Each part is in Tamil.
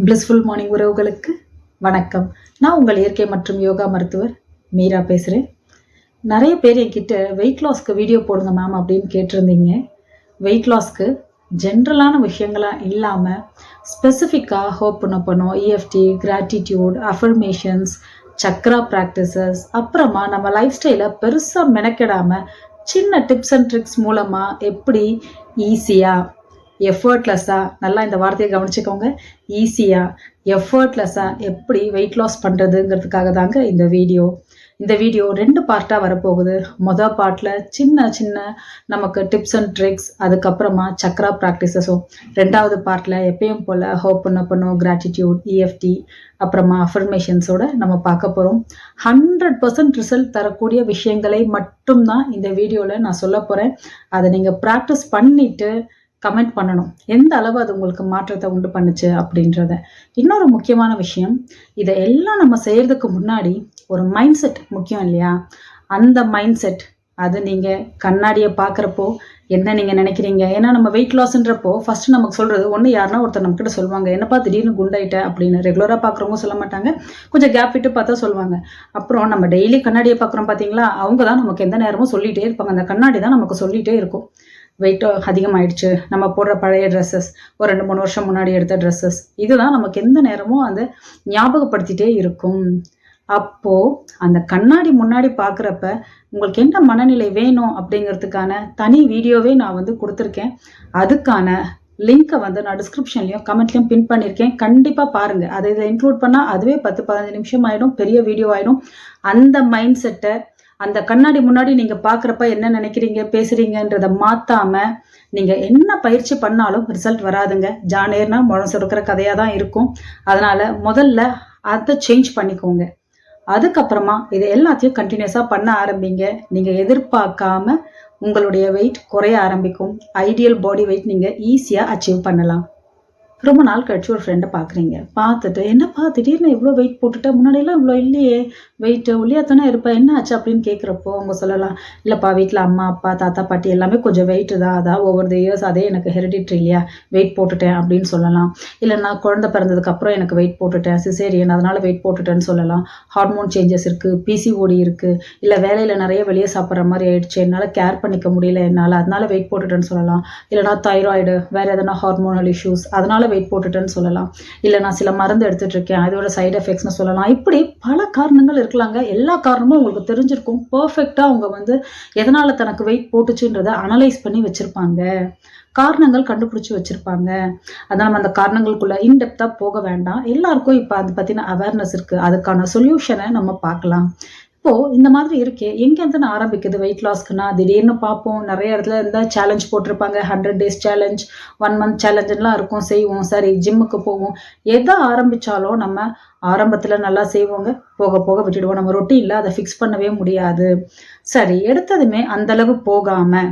பிளிஸ்ஃபுல் மார்னிங் உறவுகளுக்கு வணக்கம். நான் உங்கள் இயற்கை மற்றும் யோகா மருத்துவர் மீரா பேசுகிறேன். நிறைய பேர் என்கிட்ட வெயிட் லாஸ்க்கு வீடியோ போடுங்க மேம் அப்படின்னு கேட்டிருந்தீங்க. வெயிட் லாஸ்க்கு ஜென்ரலான விஷயங்களாக இல்லாமல் ஸ்பெசிஃபிக்காக ஹோப்பனோபனோ, EFT, gratitude, affirmations, chakra practices, அப்புறமா நம்ம லைஃப் ஸ்டைலை பெருசாக மெனக்கெடாமல் சின்ன டிப்ஸ் அண்ட் ட்ரிக்ஸ் மூலமாக எப்படி ஈஸியாக எஃபர்ட்லெஸ்ஸாக, நல்லா இந்த வார்த்தையை கவனிச்சுக்கோங்க, ஈஸியாக எஃபர்ட்லெஸ்ஸாக எப்படி வெயிட் லாஸ் பண்ணுறதுங்கிறதுக்காக தாங்க இந்த வீடியோ 2 பார்ட்டாக வரப்போகுது. மொதல் பார்ட்டில் சின்ன நமக்கு டிப்ஸ் அண்ட் ட்ரிக்ஸ், அதுக்கப்புறமா சக்ரா ப்ராக்டிசஸும். 2வது பார்ட்டில் எப்பயும் போல் ஹோப்பனோபனோ, கிராட்டிடியூட், இஎஃப்டி, அப்புறமா அஃபர்மேஷன்ஸோட நம்ம பார்க்க போகிறோம். 100% ரிசல்ட் தரக்கூடிய விஷயங்களை மட்டும்தான் இந்த வீடியோவில் நான் சொல்ல போகிறேன். அதை நீங்கள் ப்ராக்டிஸ் பண்ணிவிட்டு கமெண்ட் பண்ணணும், எந்த அளவு அது உங்களுக்கு மாற்றத்தை உண்டு பண்ணுச்சு அப்படின்றத. இன்னொரு முக்கியமான விஷயம், இதை எல்லாம் நம்ம செய்யறதுக்கு முன்னாடி ஒரு மைண்ட் செட் முக்கியம் இல்லையா? அந்த மைண்ட் செட், அது நீங்கள் கண்ணாடியை பார்க்குறப்போ என்ன நீங்கள் நினைக்கிறீங்க? ஏன்னா நம்ம வெயிட் லாஸ்ன்றப்போ ஃபஸ்ட்டு நமக்கு சொல்கிறது ஒன்று, யாருன்னா ஒருத்தர் நம்மக்கிட்ட சொல்லுவாங்க, என்னப்பா திடீர்னு குண்டாயிட்ட அப்படின்னு. ரெகுலராக பார்க்குறவங்க சொல்ல மாட்டாங்க, கொஞ்சம் கேப் விட்டு பார்த்தா சொல்லுவாங்க. அப்புறம் நம்ம டெய்லி கண்ணாடியை பார்க்குறோம் பார்த்தீங்களா, அவங்க தான் நமக்கு எந்த நேரமும் சொல்லிகிட்டே இருப்பாங்க. அந்த கண்ணாடி தான் நமக்கு சொல்லிகிட்டே இருக்கும், வெயிட் அதிகமாகிடுச்சு, நம்ம போடுற பழைய ட்ரெஸ்ஸஸ், ஒரு 2-3 வருஷம் முன்னாடி எடுத்த ட்ரெஸ்ஸஸ், இதுதான் நமக்கு எந்த நேரமும் அதை ஞாபகப்படுத்திகிட்டே இருக்கும். அப்போது அந்த கண்ணாடி முன்னாடி பார்க்குறப்ப உங்களுக்கு என்ன மனநிலை வேணும் அப்படிங்கிறதுக்கான தனி வீடியோவே நான் கொடுத்துருக்கேன். அதுக்கான லிங்க்கை நான் டிஸ்கிரிப்ஷன்லையும் கமெண்ட்லையும் பின் பண்ணியிருக்கேன். கண்டிப்பாக பாருங்கள். அதை இதை இன்க்ளூட் பண்ணால் அதுவே 10-15 நிமிஷம் ஆகிடும், பெரிய வீடியோ ஆகிடும். அந்த மைண்ட் செட்டை அந்த கண்ணாடி முன்னாடி நீங்கள் பார்க்குறப்ப என்ன நினைக்கிறீங்க, பேசுகிறீங்கன்றதை மாற்றாமல் நீங்கள் என்ன பயிற்சி பண்ணாலும் ரிசல்ட் வராதுங்க. ஜானேர்னா முழம் சுருக்கிற கதையாக தான் இருக்கும். அதனால் முதல்ல அதை சேஞ்ச் பண்ணிக்கோங்க. அதுக்கப்புறமா இது எல்லாத்தையும் கண்டினியூஸாக பண்ண ஆரம்பிங்க. நீங்கள் எதிர்பார்க்காம உங்களுடைய வெயிட் குறைய ஆரம்பிக்கும். ஐடியல் பாடி வெயிட் நீங்கள் ஈஸியாக அச்சீவ் பண்ணலாம். ரொம்ப நாள் கழிச்சு ஒரு ஃப்ரெண்டை பார்க்குறீங்க, பார்த்துட்டு என்னப்பா திடீர்னு இவ்வளோ வெயிட் போட்டுட்டேன், முன்னாடியெல்லாம் இவ்வளோ இல்லையே, வெயிட் ஒல்லியாக தானே இருப்பேன், என்ன ஆச்சு அப்படின்னு கேட்குறப்போ அவங்க சொல்லலாம், இல்லைப்பா வீட்டில் அம்மா அப்பா தாத்தா பாட்டி எல்லாமே கொஞ்சம் வெயிட்டு தான், அதான் ஓவர் த இயர்ஸ் அதே எனக்கு ஹெரிடிட்ரி இல்லையா, வெயிட் போட்டுட்டேன் அப்படின்னு சொல்லலாம். இல்லை நான் குழந்தை பிறந்ததுக்கப்புறம் எனக்கு வெயிட் போட்டுட்டேன், சிசேரியன் அதனால் வெயிட் போட்டுட்டேன்னு சொல்லலாம். ஹார்மோன் சேஞ்சஸ் இருக்குது, பிசிஓடி இருக்குது, இல்லை வேலையில் நிறைய வெளியே சாப்பிட்ற மாதிரி ஆயிடுச்சு, என்னால் கேர் பண்ணிக்க முடியல என்னால், அதனால வெயிட் போட்டுட்டேன்னு சொல்லலாம். இல்லைனா தைராய்டு, வேறு எதனா ஹார்மோனல் இஷ்யூஸ், அதனால் வெயிட் போட்டுட்டேன்னு சொல்லலாம். இல்லை நான் சில மருந்து எடுத்துட்டு இருக்கேன், அதோட சைடு எஃபெக்ட்ஸ்னு சொல்லலாம். இப்படி பல காரணங்கள் இருக்கலாங்க. எல்லா காரணமும் உங்களுக்கு தெரிஞ்சிருக்கும். பர்ஃபெக்டாக அவங்க எதனால தனக்கு வெயிட் போட்டுச்சுன்றதை அனலைஸ் பண்ணி வச்சிருப்பாங்க, காரணங்கள் கண்டுபிடிச்சி வச்சிருப்பாங்க. அதனால நம்ம அந்த காரணங்களுக்குள்ள இன்டெப்தா போக வேண்டாம். எல்லாருக்கும் இப்போ அதை பத்தின அவேர்னஸ் இருக்கு. அதுக்கான சொல்யூஷனை நம்ம பார்க்கலாம். இப்போ இந்த மாதிரி இருக்கே, எங்கேருந்து நான் ஆரம்பிக்குது வெயிட் லாஸ்க்குன்னா, திடீர்னு பார்ப்போம் நிறைய இடத்துல இந்த சேலஞ்ச் போட்டிருப்பாங்க, 100 days சேலஞ்ச், 1 month சேலஞ்செல்லாம் இருக்கும், செய்வோம். சரி, ஜிம்முக்கு போவோம். எதை ஆரம்பிச்சாலும் நம்ம ஆரம்பத்தில் நல்லா செய்வோங்க, போக போக விட்டுடுவோம். நம்ம ரொட்டீனில் அதை ஃபிக்ஸ் பண்ணவே முடியாது. சரி, எடுத்ததுமே அந்த அளவு போகாம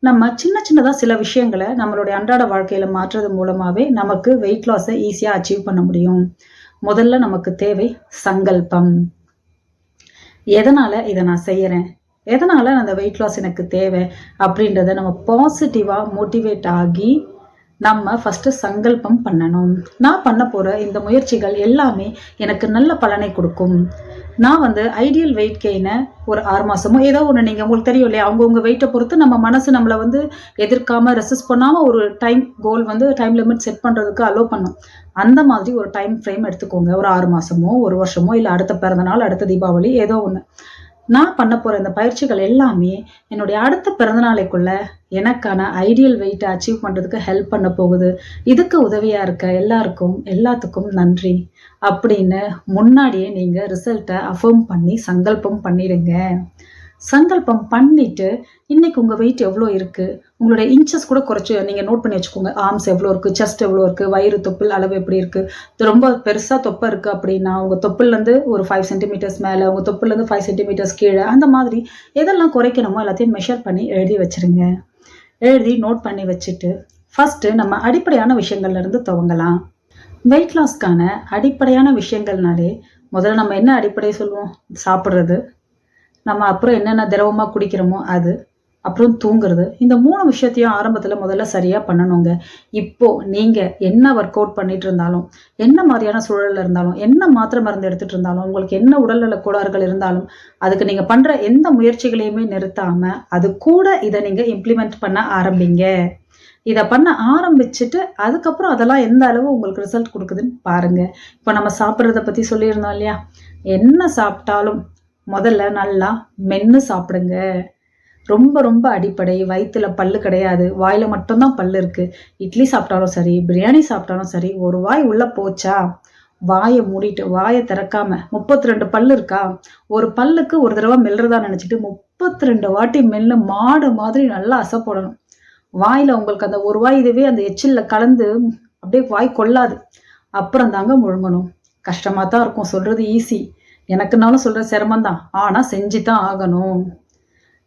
நம்ம சின்னதாக சில விஷயங்களை நம்மளுடைய அன்றாட வாழ்க்கையில மாற்றுறது மூலமாவே நமக்கு வெயிட் லாஸை ஈஸியாக அச்சீவ் பண்ண முடியும். முதல்ல நமக்கு தேவை சங்கல்பம். எதனால் இதை நான் செய்கிறேன், எதனால் அந்த வெயிட் லாஸ் எனக்கு தேவை அப்படின்றத நம்ம பாசிட்டிவாக மோட்டிவேட் ஆகி நம்ம ஃபஸ்ட்டு சங்கல்பம் பண்ணணும். நான் பண்ண போகிற இந்த முயற்சிகள் எல்லாமே எனக்கு நல்ல பலனை கொடுக்கும். நான் ஐடியல் வெயிட் கெயினை ஒரு 6 மாதமோ ஏதோ ஒன்று, நீங்கள் உங்களுக்கு தெரியும் இல்லையா, அவங்கவுங்க வெயிட்டை பொறுத்து நம்ம மனசு நம்மளை எதிர்க்காமல் ரெசிஸ்ட் பண்ணாமல் ஒரு டைம் கோல் டைம் லிமிட் செட் பண்ணுறதுக்கு அலோவ் பண்ணும். அந்த மாதிரி ஒரு டைம் ஃப்ரேம் எடுத்துக்கோங்க. ஒரு 6 மாதமோ 1 வருஷமோ, இல்லை அடுத்த பிறந்த நாள், அடுத்த தீபாவளி, ஏதோ ஒன்று. நான் பண்ண போகிற இந்த பயிற்சிகள் எல்லாமே என்னுடைய அடுத்த பிறந்தநாளைக்குள்ள எனக்கான ஐடியல் வெயிட்டை அச்சீவ் பண்ணுறதுக்கு ஹெல்ப் பண்ண போகுது. இதுக்கு உதவியாக இருக்க எல்லாத்துக்கும் நன்றி அப்படின்னு முன்னாடியே நீங்கள் ரிசல்ட்டை அஃபர்ம் பண்ணி சங்கல்பம் பண்ணிடுங்க. சங்கல்பம் பண்ணிட்டு இன்னைக்கு உங்கள் வெயிட் எவ்வளோ இருக்குது, உங்களுடைய இன்ச்சஸ் கூட குறைச்சி நீங்கள் நோட் பண்ணி வச்சுக்கோங்க. ஆர்ம்ஸ் எவ்வளோ இருக்குது, செஸ்ட் எவ்வளோ இருக்குது, வயிறு தொப்புள் அளவு எப்படி இருக்குது. இது ரொம்ப பெருசாக தொப்பை இருக்குது அப்படின்னா உங்கள் தொப்புலேருந்து ஒரு 5 சென்டிமீட்டர்ஸ் மேலே, உங்கள் தொப்புலேருந்து 5 சென்டிமீட்டர்ஸ் கீழே, அந்த மாதிரி எதெல்லாம் குறைக்கணுமோ எல்லாத்தையும் மெஷர் பண்ணி எழுதி வச்சுருங்க. எழுதி நோட் பண்ணி வச்சுட்டு ஃபஸ்ட்டு நம்ம அடிப்படையான விஷயங்கள்லேருந்து துவங்கலாம். வெயிட் லாஸ்க்கான அடிப்படையான விஷயங்கள்னாலே முதல்ல நம்ம என்ன அடிப்படை சொல்லுவோம், சாப்பிட்றது. நம்ம அப்புறம் என்னென்ன திரவமாக குடிக்கிறோமோ அது, அப்புறம் தூங்குறது. இந்த 3 விஷயத்தையும் ஆரம்பத்துல முதல்ல சரியா பண்ணணுங்க. இப்போ நீங்க என்ன ஒர்க் அவுட் பண்ணிட்டு இருந்தாலும், என்ன மாரியான சூழல்ல இருந்தாலும், என்ன மாத்திரை மருந்து எடுத்துட்டு இருந்தாலும், உங்களுக்கு என்ன உடல்நல கோளாறுகள் இருந்தாலும், அதுக்கு நீங்க பண்ற எந்த முயற்சிகளையுமே நிறுத்தாம, அது கூட இத நீங்க இம்ப்ளிமெண்ட் பண்ண ஆரம்பிங்க. இத பண்ண ஆரம்பிச்சுட்டு, அதுக்கப்புறம் அதெல்லாம் எந்த அளவு உங்களுக்கு ரிசல்ட் குடுக்குதுன்னு பாருங்க. இப்ப நம்ம சாப்பிடுறத பத்தி சொல்லியிருந்தோம் இல்லையா? என்ன சாப்பிட்டாலும் முதல்ல நல்லா மென்னு சாப்பிடுங்க. ரொம்ப ரொம்ப அடிப்படை. வயித்துல பல்லு கிடையாது. வாயில மட்டும் தான் பல்லு இருக்கு. இட்லி சாப்பிட்டாலும் சரி, பிரியாணி சாப்பிட்டாலும் சரி, ஒரு வாய் உள்ள போச்சா, வாய மூடிட்டு, வாய திறக்காம 32 பல்லு இருக்கா, ஒரு பல்லுக்கு ஒரு தடவ மெல்றதா நெனச்சுட்டு 32 வாட்டி மென்னு மாடு மாதிரி நல்லா அசை போடணும். வாயில உங்களுக்கு அந்த ஒரு வாய் இதுவே அந்த எச்சில்ல கலந்து அப்படியே வாய் கொள்ளாது. அப்புறம் தாங்க முழுங்கணும். கஷ்டமா தான் இருக்கும். சொல்றது ஈஸி. எனக்குன்னாலும் சொல்றது சிரமம் தான். ஆனா செஞ்சு தான் ஆகணும்.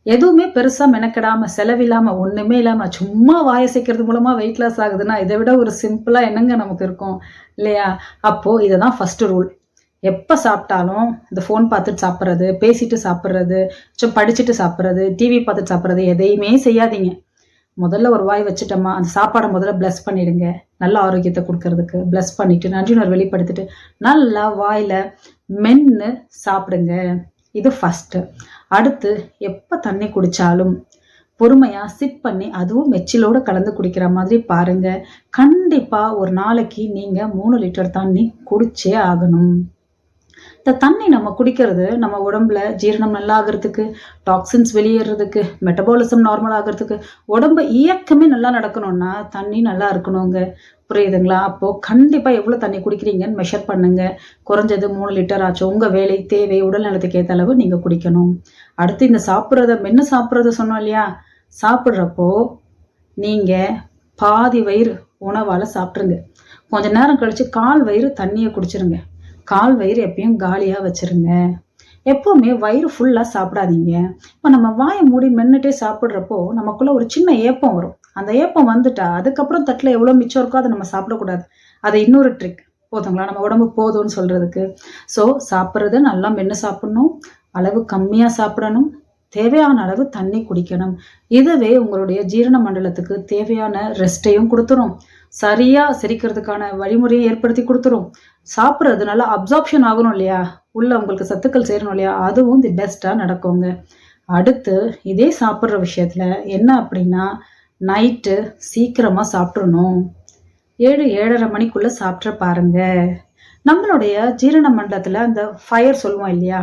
எதுவுமே பெருசா மெனக்கெடாம, செலவில்லாம, ஒண்ணுமே இல்லாம, சும்மா வாய அசைக்கிறது மூலமா வெயிட் லாஸ் ஆகுதுன்னா, இத விட ஒரு சிம்பிளா என்னங்க நமக்கு இருக்கும்? இல்லையா? அப்போ இதுதான் ஃபர்ஸ்ட் ரூல். எப்ப சாப்பிட்டாலும் இந்த ஃபோன் பார்த்துட்டு சாப்பிடுறது, பேசிட்டு சாப்பிடுறது, படிச்சுட்டு சாப்பிடுறது, டிவி பார்த்துட்டு சாப்பிடுறது எதையுமே செய்யாதீங்க. முதல்ல ஒரு வாய் வச்சுட்டோமா, அந்த சாப்பாட முதல்ல பிளஸ் பண்ணிடுங்க. நல்ல ஆரோக்கியத்த குடுக்கறதுக்கு. பிளஸ் பண்ணிட்டு, நன்றியுணர்வு வெளிப்படுத்திட்டு, நல்லா வாயில மென்னு சாப்பிடுங்க. இது ஃபர்ஸ்ட். அடுத்து எப்ப தண்ணி குடிச்சாலும் பொறுமையா சிப் பண்ணி அதுவும் எச்சிலோட கலந்து குடிக்கிற மாதிரி பாருங்க. கண்டிப்பா ஒரு நாளைக்கு நீங்க 3 லிட்டர் தண்ணி குடிச்சே ஆகணும். இந்த தண்ணி நம்ம குடிக்கிறது நம்ம உடம்புல ஜீரணம் நல்லா ஆகுறதுக்கு, டாக்ஸின்ஸ் வெளியேறதுக்கு, மெட்டபாலிசம் நார்மல் ஆகுறதுக்கு, உடம்பு இயக்கமே நல்லா நடக்கணும்னா தண்ணி நல்லா இருக்கணுங்க. புரியுதுங்களா? அப்போ கண்டிப்பா எவ்வளவு தண்ணி குடிக்கிறீங்கன்னு மெஷர் பண்ணுங்க. குறைஞ்சது 3 லிட்டர் ஆச்சும். உங்க வேலை, தேவை, உடல் நலத்துக்கு ஏத்த அளவு நீங்க குடிக்கணும். அடுத்து இந்த மென்னு சாப்பிடுறத சொன்னோம் இல்லையா? சாப்பிடுறப்போ நீங்க பாதி வயிறு உணவால சாப்பிட்டுருங்க. கொஞ்ச நேரம் கழிச்சு கால் வயிறு தண்ணிய குடிச்சிருங்க. கால் வயிறு எப்பயும் காலியா வச்சிருங்க. எப்பவுமே வயிறு ஃபுல்லா சாப்பிடாதீங்க. இப்ப நம்ம வாய மூடி மென்னுட்டே சாப்பிடுறப்போ நமக்குள்ள ஒரு சின்ன ஏப்பம் வரும். அந்த ஏப்பம் வந்துட்டா அதுக்கப்புறம் தட்டுல எவ்வளவு மிச்சம் இருக்கோ அதை நம்ம சாப்பிடக்கூடாது. அது இன்னொரு ட்ரிக். போதுங்களா? நம்ம உடம்பு போதும்னு சொல்றதுக்கு. சோ சாப்பிடுறத நல்லா மென்னு சாப்பிடணும். அளவு கம்மியா சாப்பிடணும். தேவையான அளவு தண்ணி குடிக்கணும். இதுவே உங்களுடைய ஜீரண மண்டலத்துக்கு தேவையான ரெஸ்ட்டையும் கொடுத்துரும். சரியா செரிக்கிறதுக்கான வழிமுறையை ஏற்படுத்தி கொடுத்துரும். சாப்பிடுறது நல்லா அப்சார்ப்ஷன் ஆகணும் இல்லையா? உள்ள உங்களுக்கு சத்துக்கள் சேரணும் இல்லையா? அதுவும் தி பெஸ்டா நடக்குங்க. அடுத்து இதே சாப்பிடுற விஷயத்துல என்ன அப்படின்னா, நைட்டு சீக்கிரமா சாப்பிட்டுறணும். 7:30 மணிக்குள்ள சாப்பிட்ற பாருங்க. நம்மளுடைய ஜீரண மண்டலத்துல அந்த ஃபயர் சொல்லுவோம் இல்லையா?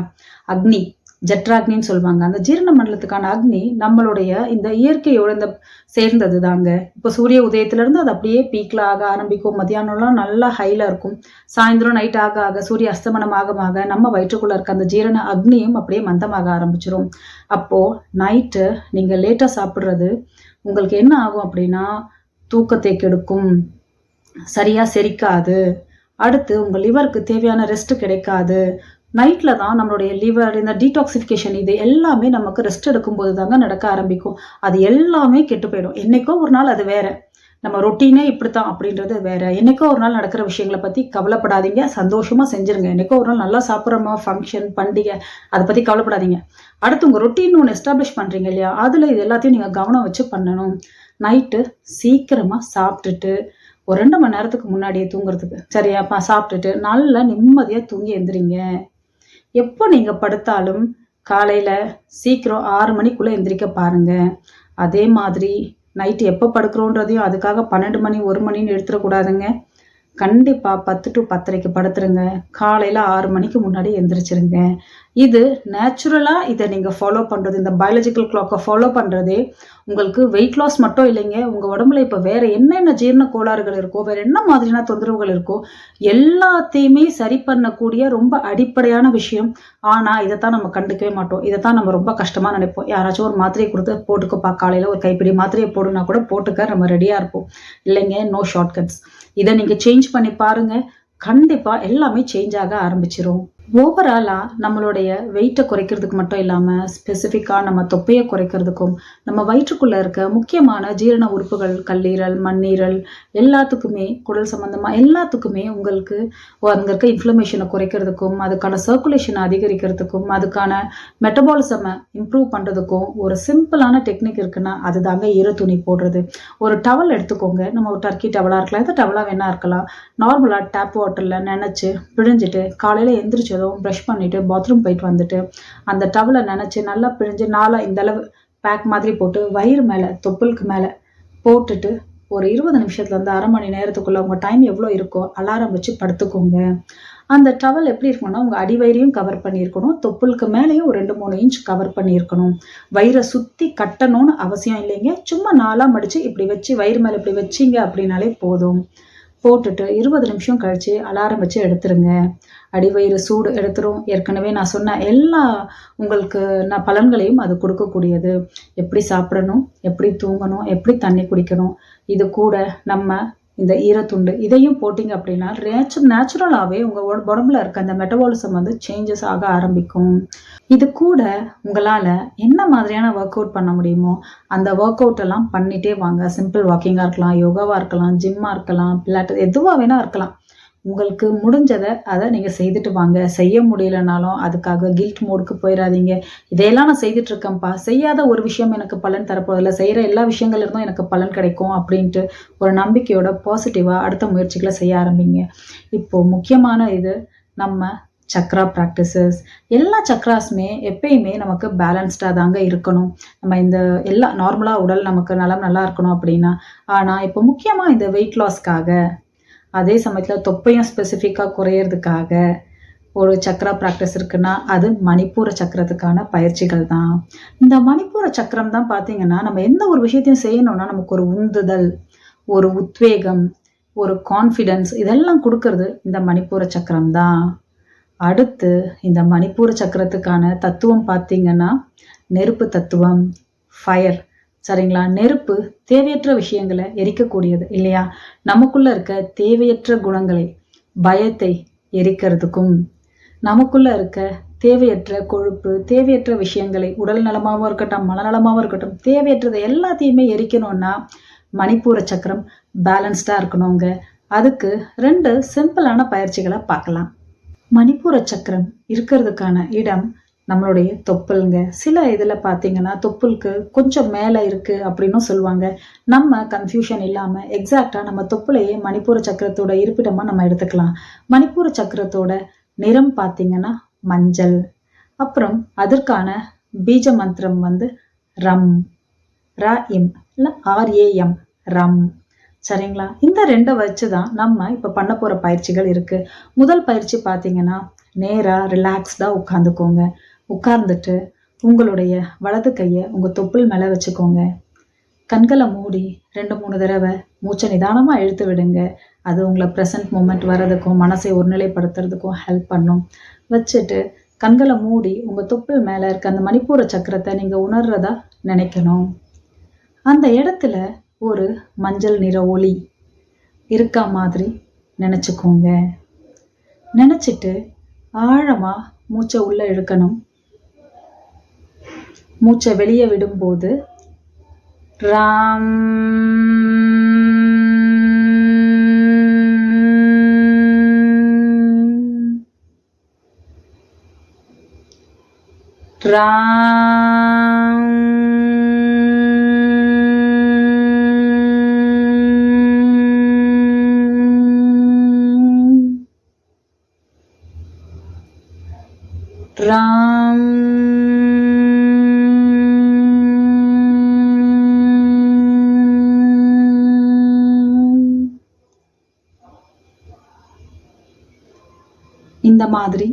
அக்னி, ஜெட்ராக்னின்னு சொல்லுவாங்க. அந்த ஜீரண மண்டலத்துக்கான அக்னி நம்மளுடைய இந்த இயற்கையோட இந்த சேர்ந்தது தாங்க. இப்போ சூரிய உதயத்துல இருந்து அது அப்படியே பீக்ல ஆக ஆரம்பிக்கும். மத்தியானம்லாம் நல்லா ஹைல இருக்கும். சாயந்தரம் நைட் ஆக ஆக சூரிய அஸ்தமனம் ஆக நம்ம வயிற்றுக்குள்ள இருக்க அந்த ஜீரண அக்னியும் அப்படியே மந்தமாக ஆரம்பிச்சிரும். அப்போ நைட்டு நீங்க லேட்டா சாப்பிடுறது உங்களுக்கு என்ன ஆகும் அப்படின்னா, தூக்கத்தை கெடுக்கும். சரியா செரிக்காது. அடுத்து உங்க லிவருக்கு தேவையான ரெஸ்ட் கிடைக்காது. நைட்ல தான் நம்மளுடைய லிவர் இந்த டீடாக்சிஃபிகேஷன் இது எல்லாமே நமக்கு ரெஸ்ட் எடுக்கும்போது தாங்க நடக்க ஆரம்பிக்கும். அது எல்லாமே கெட்டு போயிடும். என்னைக்கோ ஒரு நாள் அது வேற. நம்ம ரொட்டீனே இப்படித்தான் அப்படின்றது வேற. என்னைக்கோ ஒரு நாள் நடக்கிற விஷயங்களை பத்தி கவலைப்படாதீங்க. சந்தோஷமா செஞ்சிருங்க. என்னைக்கோ ஒரு நாள் நல்லா சாப்பிட்றோமா, ஃபங்க்ஷன், பண்டிகை, அதை பத்தி கவலைப்படாதீங்க. அடுத்து உங்க ரொட்டீன் ஒன்று எஸ்டாப்ளிஷ் பண்றீங்க இல்லையா? அதுல இது எல்லாத்தையும் நீங்க கவனம் வச்சு பண்ணணும். நைட்டு சீக்கிரமா சாப்பிட்டுட்டு ஒரு 2 மணி நேரத்துக்கு முன்னாடியே தூங்குறதுக்கு சரியாப்பா சாப்பிட்டுட்டு நல்லா நிம்மதியா தூங்கி எந்திரிங்க. எப்போ நீங்க படுத்தாலும் காலையில சீக்கிரம் 6 மணிக்குள்ள எந்திரிக்க பாருங்க. அதே மாதிரி நைட்டு எப்போ படுக்கிறோன்றதையும் அதுக்காக 12 மணி 1 மணின்னு எடுத்துடக்கூடாதுங்க. கண்டிப்பா 10 to 10:30க்கு படுத்துருங்க. காலையில 6 மணிக்கு முன்னாடி எந்திரிச்சிருங்க. இது நேச்சுரலா இதை நீங்க ஃபாலோ பண்றது, இந்த பயாலஜிக்கல் கிளாக்கை ஃபாலோ பண்றதே உங்களுக்கு வெயிட் லாஸ் மட்டும் இல்லைங்க. உங்க உடம்புல இப்ப வேற என்னென்ன ஜீரண கோளாறுகள் இருக்கோ, வேற என்ன மாதிரியான தொந்தரவுகள் இருக்கோ எல்லாத்தையுமே சரி பண்ணக்கூடிய ரொம்ப அடிப்படையான விஷயம். ஆனா இதைத்தான் நம்ம கண்டுக்கவே மாட்டோம். இதைத்தான் நம்ம ரொம்ப கஷ்டமா நினைப்போம். யாராச்சும் ஒரு மாத்திரையை கொடுத்து போட்டுக்கப்பா, காலையில ஒரு கைப்பிடி மாத்திரையை போடுனா கூட போட்டுக்க நம்ம ரெடியா இருப்போம். இல்லைங்க, நோ ஷார்ட்கட்ஸ். இதை நீங்க சேஞ்ச் பண்ணி பாருங்க. கண்டிப்பா எல்லாமே சேஞ்ச் ஆக ஆரம்பிச்சிரும். ஓவராலாக நம்மளுடைய வெயிட்டை குறைக்கிறதுக்கு மட்டும் இல்லாமல் ஸ்பெசிஃபிக்காக நம்ம தொப்பையை குறைக்கிறதுக்கும் நம்ம வயிற்றுக்குள்ளே இருக்க முக்கியமான ஜீரண உறுப்புகள் கல்லீரல் மண்ணீரல் எல்லாத்துக்குமே குடல் சம்மந்தமாக எல்லாத்துக்குமே உங்களுக்கு அங்கே இருக்க இன்ஃப்ளமேஷனை குறைக்கிறதுக்கும் அதுக்கான சர்க்குலேஷனை அதிகரிக்கிறதுக்கும் அதுக்கான மெட்டபாலிசமை இம்ப்ரூவ் பண்ணுறதுக்கும் ஒரு சிம்பிளான டெக்னிக் இருக்குன்னா அதுதாங்க ஈரத்துணி போடுறது. ஒரு டவல் எடுத்துக்கோங்க. நம்ம ஒரு டர்க்கி டவலாக இருக்கலாம், எந்த டவலாக வேணா இருக்கலாம். நார்மலாக டேப் வாட்டரில் நினச்சி பிழிஞ்சிட்டு காலையில் எந்திரிச்சு ப்ரஷ் பண்ணிட்டு பாத்ரூம் போயிட்டு வந்துட்டு அந்த டவலை நினைச்சு நல்லா பிழிஞ்சு இந்த அளவு பேக் மாதிரி போட்டு வயிறு மேல தொப்புளுக்கு மேல போட்டுட்டு ஒரு 20 நிமிஷத்துல இருந்து அரை மணி நேரத்துக்குள்ள உங்க டைம் எவ்வளோ இருக்கோ அலாரம் வச்சு படுத்துக்கோங்க. அந்த டவல் எப்படி இருக்கணும்னா உங்க அடிவயிறையும் கவர் பண்ணியிருக்கணும், தொப்புளுக்கு மேலேயும் ஒரு 2-3 இன்ச் கவர் பண்ணியிருக்கணும். வயிறை சுத்தி கட்டணும்னு அவசியம் இல்லைங்க. சும்மா நாளா மடிச்சு இப்படி வச்சு வயிறு மேல இப்படி வச்சிங்க அப்படின்னாலே போதும். போட்டுட்டு 20 நிமிஷம் கழிச்சு அலாரம் வச்சு எடுத்துருங்க. அடிவயிறு சூடு எடுத்துரும். ஏற்கனவே நான் சொன்ன எல்லா உங்களுக்கு நான் பலன்களையும் அது கொடுக்கக்கூடியது. எப்படி சாப்பிடணும், எப்படி தூங்கணும், எப்படி தண்ணி குடிக்கணும், இது கூட நம்ம இந்த ஈரத்துண்டு இதையும் போட்டிங்க அப்படின்னா நேச்சுரலாகவே உங்கள் உடம்புல இருக்க அந்த மெட்டபாலிசம் வந்து சேஞ்சஸ் ஆக ஆரம்பிக்கும். இது கூட உங்களால் என்ன மாதிரியான ஒர்க் அவுட் பண்ண முடியுமோ அந்த ஒர்க் அவுட் எல்லாம் பண்ணிட்டே வாங்க. சிம்பிள் வாக்கிங்காக இருக்கலாம், யோகாவாக இருக்கலாம், ஜிம்மாக இருக்கலாம், பிளாட் எதுவாக வேணா இருக்கலாம். உங்களுக்கு முடிஞ்சதை அதை நீங்கள் செய்துட்டு வாங்க. செய்ய முடியலனாலும் அதுக்காக கில்ட் மோடுக்கு போயிடாதீங்க. இதையெல்லாம் நான் செய்துட்டு இருக்கேன்ப்பா, செய்யாத ஒரு விஷயம் எனக்கு பலன் தரப்போதில்லை, செய்கிற எல்லா விஷயங்கள்ல இருந்தும் எனக்கு பலன் கிடைக்கும் அப்படின்ட்டு ஒரு நம்பிக்கையோட பாசிட்டிவாக அடுத்த முயற்சிகளை செய்ய ஆரம்பிங்க. இப்போது முக்கியமான இது நம்ம சக்ரா ப்ராக்டிசஸ். எல்லா சக்ராஸுமே எப்பயுமே நமக்கு பேலன்ஸ்டாக தாங்க இருக்கணும். நம்ம இந்த எல்லா நார்மலாக உடல் நமக்கு நல்லா இருக்கணும் அப்படின்னா. ஆனால் இப்போ முக்கியமாக இந்த வெயிட் லாஸ்க்காக அதே சமயத்தில் தொப்பையும் ஸ்பெசிஃபிக்காக குறையிறதுக்காக ஒரு சக்கரா ப்ராக்டிஸ் இருக்குன்னா அது மணிப்பூர சக்கரத்துக்கான பயிற்சிகள் தான். இந்த மணிப்பூர சக்கரம் தான் பார்த்தீங்கன்னா நம்ம எந்த ஒரு விஷயத்தையும் செய்யணும்னா நமக்கு ஒரு உந்துதல், ஒரு உத்வேகம், ஒரு கான்ஃபிடென்ஸ் இதெல்லாம் கொடுக்கறது இந்த மணிப்பூர சக்கரம் தான். அடுத்து இந்த மணிப்பூர சக்கரத்துக்கான தத்துவம் பார்த்தீங்கன்னா நெருப்பு தத்துவம், ஃபயர். சரிங்களா? நெருப்பு தேவையற்ற விஷயங்களை எரிக்கக்கூடியது இல்லையா? நமக்குள்ள இருக்க தேவையற்ற குணங்களை, பயத்தை எரிக்கிறதுக்கும், நமக்குள்ள இருக்க தேவையற்ற கொழுப்பு, தேவையற்ற விஷயங்களை உடல் நலமாகவும் இருக்கட்டும், மனநலமாகவும் இருக்கட்டும், தேவையற்றதை எல்லாத்தையுமே எரிக்கணும்னா மணிப்பூர சக்கரம் பேலன்ஸ்டா இருக்கணுங்க. அதுக்கு 2 சிம்பிளான பயிற்சிகளை பார்க்கலாம். மணிப்பூர சக்கரம் இருக்கிறதுக்கான இடம் நம்மளுடைய தொப்புளுங்க. சில இதில் பார்த்தீங்கன்னா தொப்புளுக்கு கொஞ்சம் மேலே இருக்குது அப்படின்னும் சொல்லுவாங்க. நம்ம கன்ஃபியூஷன் இல்லாமல் எக்ஸாக்டாக நம்ம தொப்புளையே மணிப்பூர சக்கரத்தோட இருப்பிடமாக நம்ம எடுத்துக்கலாம். மணிப்பூர சக்கரத்தோட நிறம் பார்த்தீங்கன்னா மஞ்சள். அப்புறம் அதற்கான பீஜ மந்திரம் வந்து ரம், RAM இல்லை RAM, ரம். சரிங்களா? இந்த 2 வச்சு தான் நம்ம இப்போ பண்ண போகிற பயிற்சிகள் இருக்குது. முதல் பயிற்சி பார்த்தீங்கன்னா நேராக ரிலாக்ஸ்டாக உட்காந்துக்கோங்க. உட்கார்ந்துட்டு உங்களுடைய வலது கையை உங்கள் தொப்புள் மேலே வச்சுக்கோங்க. கண்களை மூடி 2-3 தடவை மூச்சை நிதானமாக இழுத்து விடுங்க. அது உங்களை ப்ரெசன்ட் மூமெண்ட் வர்றதுக்கும் மனசை ஒருநிலைப்படுத்துறதுக்கும் ஹெல்ப் பண்ணும். வச்சுட்டு கண்களை மூடி உங்கள் தொப்புள் மேலே இருக்க அந்த மணிப்பூர சக்கரத்தை நீங்கள் உணர்றதா நினைக்கணும். அந்த இடத்துல ஒரு மஞ்சள் நிற ஒளி இருக்கா மாதிரி நினச்சிக்கோங்க. நினச்சிட்டு ஆழமாக மூச்சை உள்ளே இழுக்கணும். மூச்சை வெளியே விடும்போது ராம் ராம் ராம். இந்த மாதிரி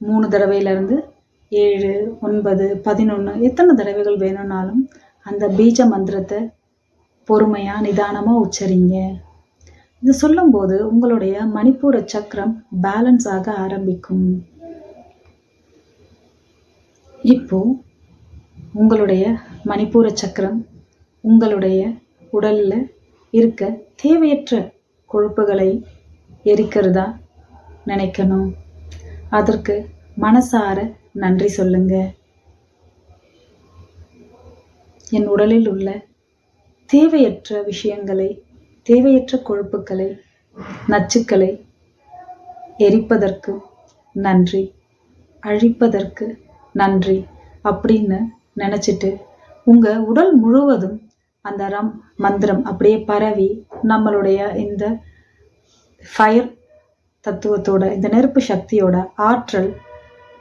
3 தடவையிலிருந்து 7, 9, 11 எத்தனை தடவைகள் வேணும்னாலும் அந்த பீஜ மந்திரத்தை பொறுமையா நிதானமா உச்சரிங்க. இது சொல்லும்போது உங்களுடைய மணிப்பூர சக்கரம் பேலன்ஸ் ஆக ஆரம்பிக்கும். இப்போ உங்களுடைய மணிப்பூர சக்கரம் உங்களுடைய உடல்ல இருக்க தேவையற்ற கொழுப்புகளை எரிக்கிறதா நினைக்கணும். அதற்கு மனசார நன்றி சொல்லுங்க. என் உடலில் உள்ள தேவையற்ற விஷயங்களை, தேவையற்ற கொழுப்புக்களை, நச்சுக்களை எரிப்பதற்கு நன்றி, அழிப்பதற்கு நன்றி அப்படின்னு நினச்சிட்டு உங்க உடல் முழுவதும் அந்த மந்திரம் அப்படியே பரவி நம்மளுடைய இந்த ஃபயர் தத்துவத்தோட, இந்த நெருப்பு சக்தியோட ஆற்றல்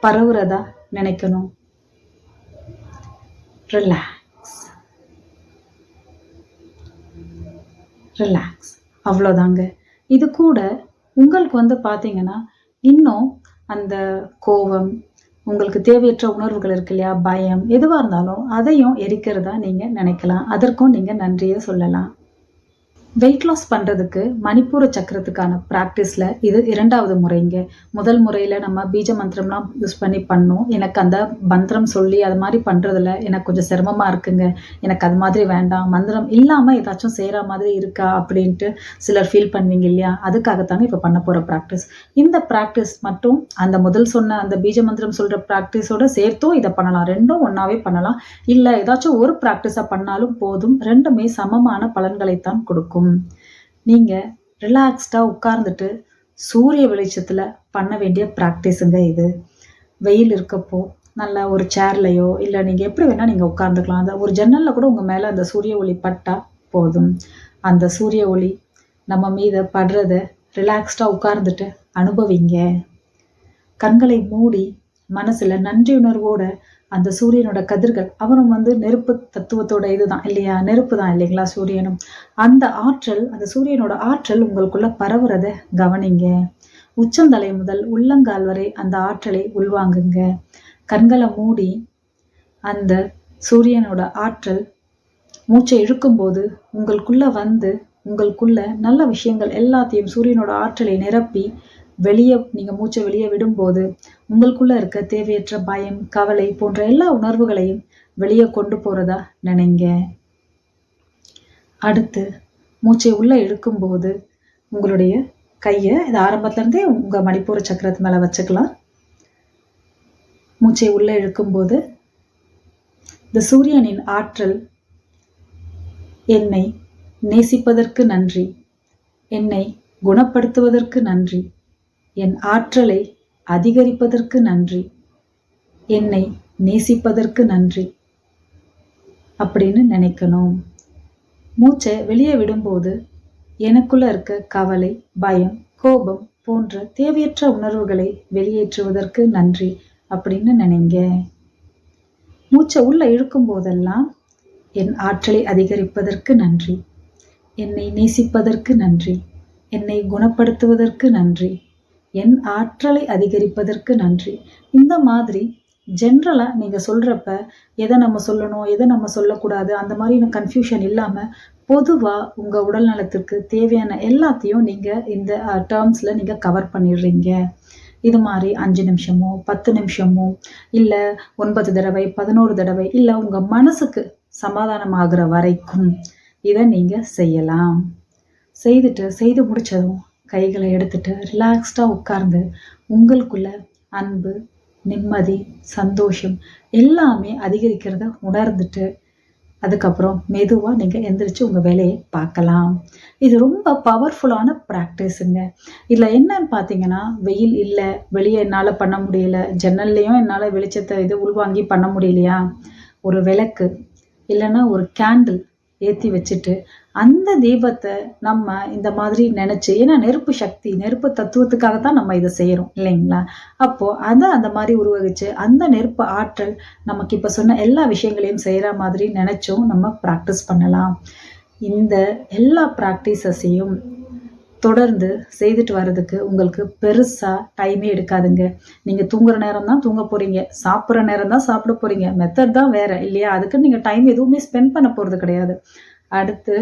பரவுறதா நினைக்கணும். ரிலாக்ஸ், ரிலாக்ஸ், அவ்வளோதாங்க. இது கூட உங்களுக்கு பார்த்தீங்கன்னா இன்னும் அந்த கோபம், உங்களுக்கு தேவையற்ற உணர்வுகள் இருக்கு இல்லையா, பயம், எதுவாக இருந்தாலும் அதையும் எரிக்கிறதா நீங்கள் நினைக்கலாம். அதற்கும் நீங்கள் நன்றியை சொல்லலாம். வெயிட் லாஸ் பண்ணுறதுக்கு மணிப்பூர சக்கரத்துக்கான ப்ராக்டிஸில் இது 2வது முறைங்க. முதல் முறையில் நம்ம பீஜ மந்திரம்லாம் யூஸ் பண்ணி பண்ணோம். எனக்கு அந்த மந்திரம் சொல்லி அது மாதிரி பண்ணுறதுல எனக்கு கொஞ்சம் சிரமமாக இருக்குங்க. எனக்கு அது மாதிரி வேண்டாம், மந்திரம் இல்லாமல் ஏதாச்சும் செய்கிற மாதிரி இருக்கா அப்படின்ட்டு சிலர் ஃபீல் பண்ணுவீங்க இல்லையா, அதுக்காகத்தாங்க இப்போ பண்ண போகிற ப்ராக்டிஸ். இந்த ப்ராக்டிஸ் மட்டும் அந்த முதல் சொன்ன அந்த பீஜ மந்திரம் சொல்கிற ப்ராக்டிஸோட சேர்த்தும் இதை பண்ணலாம். ரெண்டும் ஒன்றாவே பண்ணலாம். இல்லை ஏதாச்சும் ஒரு ப்ராக்டிஸாக பண்ணாலும் போதும். ரெண்டுமே சமமான பலன்களைத்தான் கொடுக்கும். நீங்க ரிலாக்ஸ்டா உட்கார்ந்துட்டு சூரிய வெளிச்சத்துல பண்ண வேண்டிய ப்ராக்டிஸுங்க இது. வெயில் இருக்கப்போ நல்லா ஒரு சேர்லையோ இல்லை நீங்க எப்படி வேணா நீங்க உட்கார்ந்துக்கலாம். அந்த ஒரு ஜன்னல்ல கூட உங்க மேல அந்த சூரிய ஒளி பட்டா போதும். அந்த சூரிய ஒளி நம்ம மீத படுறத ரிலாக்ஸ்டா உட்கார்ந்துட்டு அனுபவிங்க. கண்களை மூடி மனசுல நன்றி உணர்வோட அந்த சூரியனோட கதிர்கள், அவரும் நெருப்பு தத்துவத்தோட இதுதான் இல்லையா, நெருப்பு தான் இல்லைங்களா சூரியனும். அந்த ஆற்றல், அந்த சூரியனோட ஆற்றல் உங்களுக்குள்ள பரவுறத கவனிங்க. உச்சந்தலை முதல் உள்ளங்கால் வரை அந்த ஆற்றலை உள்வாங்குங்க. கண்களை மூடி அந்த சூரியனோட ஆற்றல் மூச்சை இழுக்கும்போது உங்களுக்குள்ள உங்களுக்குள்ள நல்ல விஷயங்கள் எல்லாத்தையும் சூரியனோட ஆற்றலை நிரப்பி வெளியே நீங்கள் மூச்சை வெளியே விடும்போது உங்களுக்குள்ள இருக்க தேவையற்ற பயம், கவலை போன்ற எல்லா உணர்வுகளையும் வெளியே கொண்டு போறதா நினைங்க. அடுத்து மூச்சை உள்ள இழுக்கும்போது உங்களுடைய கையை இது ஆரம்பத்துல இருந்தே உங்க மணிப்பூர சக்கரத்து மேல வச்சுக்கலாம். மூச்சை உள்ள இழுக்கும்போது இந்த சூரியனின் ஆற்றல், என்னை நேசிப்பதற்கு நன்றி, என்னை குணப்படுத்துவதற்கு நன்றி, என் ஆற்றலை அதிகரிப்பதற்கு நன்றி, என்னை நேசிப்பதற்கு நன்றி அப்படின்னு நினைக்கணும். மூச்சை வெளியே விடும்போது எனக்குள்ள இருக்க கவலை, பயம், கோபம் போன்ற தேவையற்ற உணர்வுகளை வெளியேற்றுவதற்கு நன்றி அப்படின்னு நினைங்க. மூச்சை உள்ள இழுக்கும் போதெல்லாம் என் ஆற்றலை அதிகரிப்பதற்கு நன்றி, என்னை நேசிப்பதற்கு நன்றி, என்னை குணப்படுத்துவதற்கு நன்றி, என் ஆற்றலை அதிகரிப்பதற்கு நன்றி. இந்த மாதிரி ஜென்ரலாக நீங்கள் சொல்கிறப்ப எதை நம்ம சொல்லணும், எதை நம்ம சொல்லக்கூடாது, அந்த மாதிரி கன்ஃபியூஷன் இல்லாமல் பொதுவாக உங்கள் உடல் நலத்திற்கு தேவையான எல்லாத்தையும் நீங்கள் இந்த டேர்ம்ஸில் நீங்கள் கவர் பண்ணிடுறீங்க. இது மாதிரி 5 நிமிஷமோ 10 நிமிஷமோ இல்லை 9 தடவை 11 தடவை இல்லை உங்கள் மனசுக்கு சமாதானம் ஆகுற வரைக்கும் இதை நீங்கள் செய்யலாம். செய்து முடிச்சதும் கைகளை எடுத்துட்டு ரிலாக்ஸ்டாக உட்கார்ந்து உங்களுக்குள்ள அன்பு, நிம்மதி, சந்தோஷம் எல்லாமே அதிகரிக்கிறத உணர்ந்துட்டு அதுக்கப்புறம் மெதுவாக நீங்கள் எந்திரிச்சு உங்கள் வேலையை பார்க்கலாம். இது ரொம்ப பவர்ஃபுல்லான ப்ராக்டிஸுங்க. இதில் என்னன்னு பார்த்தீங்கன்னா, வெயில் இல்லை, வெளியே என்னால் பண்ண முடியல, ஜன்னல்லையும் என்னால் வெளிச்சத்தை உள்வாங்கி பண்ண முடியலையா, ஒரு விளக்கு இல்லைன்னா ஒரு கேண்டில் ஏற்றி வச்சுட்டு அந்த தீபத்தை நம்ம இந்த மாதிரி நினச்சி, ஏன்னா நெருப்பு சக்தி, நெருப்பு தத்துவத்துக்காகத்தான் நம்ம இதை செய்கிறோம் இல்லைங்களா, அப்போது அதை அந்த மாதிரி உருவகிச்சு அந்த நெருப்பு ஆற்றல் நமக்கு இப்போ சொன்ன எல்லா விஷயங்களையும் செய்கிற மாதிரி நினச்சும் நம்ம ப்ராக்டிஸ் பண்ணலாம். இந்த எல்லா ப்ராக்டிஸஸையும் தொடர்ந்து செய்துட்டு வர்றதுக்கு உங்களுக்கு பெருசாக டைமே எடுக்காதுங்க. நீங்கள் தூங்குற நேரம் தான் தூங்க போகிறீங்க, சாப்பிட்ற நேரம் தான் சாப்பிட போகிறீங்க, மெத்தட் தான் வேறு இல்லையா, அதுக்கு நீங்கள் டைம் எதுவுமே ஸ்பெண்ட் பண்ண போகிறது கிடையாது. அடுத்து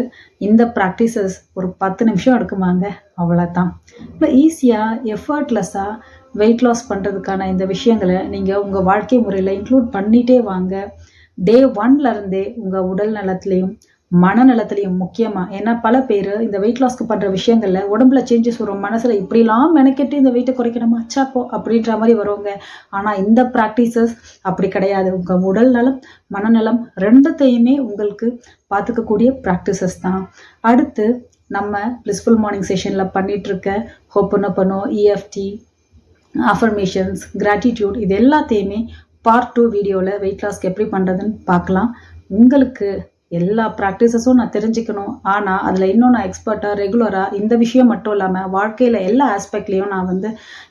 இந்த ப்ராக்டிசஸ் ஒரு 10 நிமிஷம் எடுக்குமாங்க, அவ்வளோதான். இப்போ ஈஸியாக எஃபர்ட்லெஸ்ஸாக வெயிட் லாஸ் பண்ணுறதுக்கான இந்த விஷயங்களை நீங்கள் உங்கள் வாழ்க்கை முறையில் இன்க்ளூட் பண்ணிகிட்டே வாங்க. டே 1லேருந்தே உங்கள் உடல் நலத்துலேயும் மனநலத்திலையும் முக்கியமா. ஏன்னா பல பேர் இந்த வெயிட் லாஸ்க்கு பண்ற விஷயங்கள்ல உடம்புல சேஞ்சஸ் வரும், மனசுல இப்படிலாம் மெனக்கெட்டு இந்த வெயிட்டை குறைக்கணுமா அச்சாப்போ அப்படின்ற மாதிரி வருவாங்க. ஆனா இந்த ப்ராக்டிசஸ் அப்படி கிடையாது. உங்க உடல் நலம் மனநலம் ரெண்டுத்தையுமே உங்களுக்கு பார்த்துக்கக்கூடிய ப்ராக்டிசஸ் தான். அடுத்து நம்ம பிளிஸ்ஃபுல் மார்னிங் செஷன்ல பண்ணிட்டு இருக்க ஹோப்பனோபனோ, EFT, அஃபர்மேஷன்ஸ், கிராட்டிடியூட் இது எல்லாத்தையுமே பார்ட் 2 வீடியோவில் வெயிட் லாஸ்க்கு எப்படி பண்ணுறதுன்னு பார்க்கலாம். உங்களுக்கு எல்லா ப்ராக்டிசஸும் நான் தெரிஞ்சுக்கணும், ஆனால் அதில் இன்னும் நான் எக்ஸ்பர்ட்டாக ரெகுலராக இந்த விஷயம் மட்டும் இல்லாமல் வாழ்க்கையில் எல்லா ஆஸ்பெக்ட்லேயும் நான்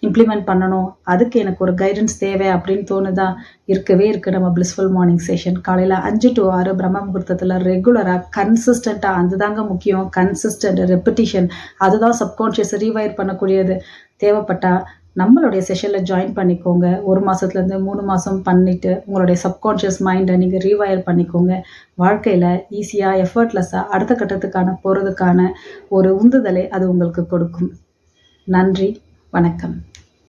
இம்ப்ளிமெண்ட் பண்ணணும், அதுக்கு எனக்கு ஒரு கைடன்ஸ் தேவை அப்படின்னு தோணுதா? இருக்கவே இருக்குது நம்ம பிளிஸ்ஃபுல் மார்னிங் செஷன். காலையில் 5 to 6 பிரம்ம முகூர்த்தத்தில் ரெகுலராக கன்சிஸ்டண்ட்டாக, அதுதாங்க முக்கியம். கன்சிஸ்டன்ட் ரெப்பிட்டிஷன், அதுதான் சப்கான்ஷியஸ் ரீவைர் பண்ணக்கூடியது. தேவைப்பட்டா நம்மளுடைய செஷனில் ஜாயின் பண்ணிக்கோங்க. 1 மாதத்துலேருந்து 3 மாதம் பண்ணிவிட்டு உங்களுடைய சப்கான்ஷியஸ் மைண்டை நீங்கள் ரீவயர் பண்ணிக்கோங்க. வாழ்க்கையில் ஈஸியாக எஃபர்ட்லெஸ்ஸாக அடுத்த கட்டத்துக்கான போகிறதுக்கான ஒரு உந்துதலை அது உங்களுக்கு கொடுக்கும். நன்றி, வணக்கம்.